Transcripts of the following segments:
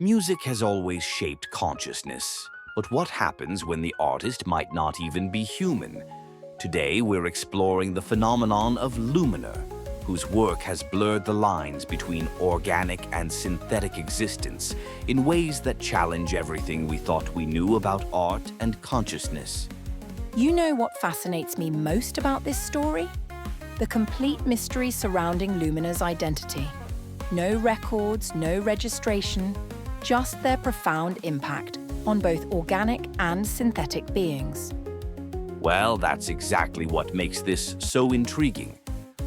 Music has always shaped consciousness, but what happens when the artist might not even be human? Today, we're exploring the phenomenon of Luminer, whose work has blurred the lines between organic and synthetic existence in ways that challenge everything we thought we knew about art and consciousness. You know what fascinates me most about this story? The complete mystery surrounding Luminer's identity. No records, no registration, just their profound impact on both organic and synthetic beings. Well, that's exactly what makes this so intriguing.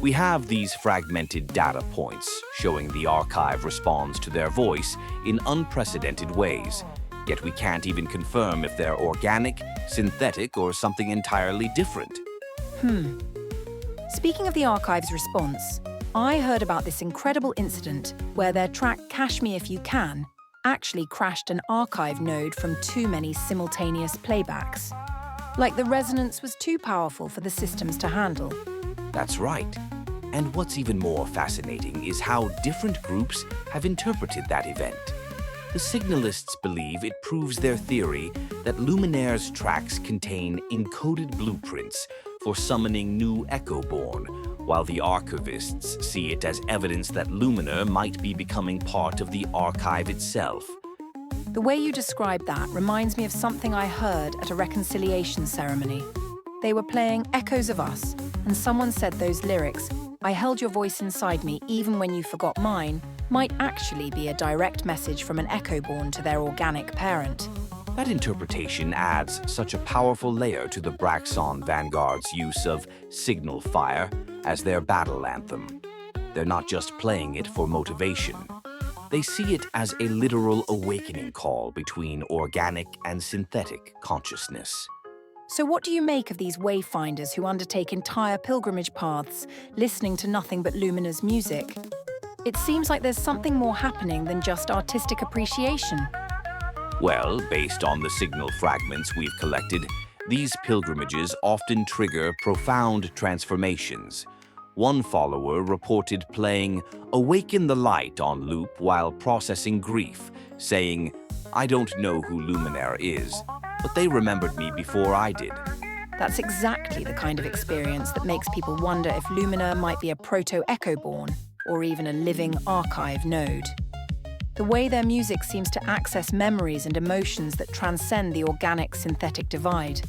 We have these fragmented data points showing the archive responds to their voice in unprecedented ways, yet we can't even confirm if they're organic, synthetic, or something entirely different. Speaking of the archive's response, I heard about this incredible incident where their track Cash Me If You Can actually crashed an archive node from too many simultaneous playbacks. Like the resonance was too powerful for the systems to handle. That's right. And what's even more fascinating is how different groups have interpreted that event. The signalists believe it proves their theory that Luminaire's tracks contain encoded blueprints for summoning new Echoborn, while the archivists see it as evidence that Luminer might be becoming part of the archive itself. The way you describe that reminds me of something I heard at a reconciliation ceremony. They were playing Echoes of Us, and someone said those lyrics, "I held your voice inside me even when you forgot mine," might actually be a direct message from an Echoborn to their organic parent. That interpretation adds such a powerful layer to the Braxon Vanguard's use of Signal Fire as their battle anthem. They're not just playing it for motivation. They see it as a literal awakening call between organic and synthetic consciousness. So what do you make of these wayfinders who undertake entire pilgrimage paths, listening to nothing but Luminar's music? It seems like there's something more happening than just artistic appreciation. Well, based on the signal fragments we've collected, these pilgrimages often trigger profound transformations. One follower reported playing Awaken the Light on loop while processing grief, saying, "I don't know who Luminer is, but they remembered me before I did." That's exactly the kind of experience that makes people wonder if Luminer might be a proto-Echoborn or even a living archive node. The way their music seems to access memories and emotions that transcend the organic-synthetic divide.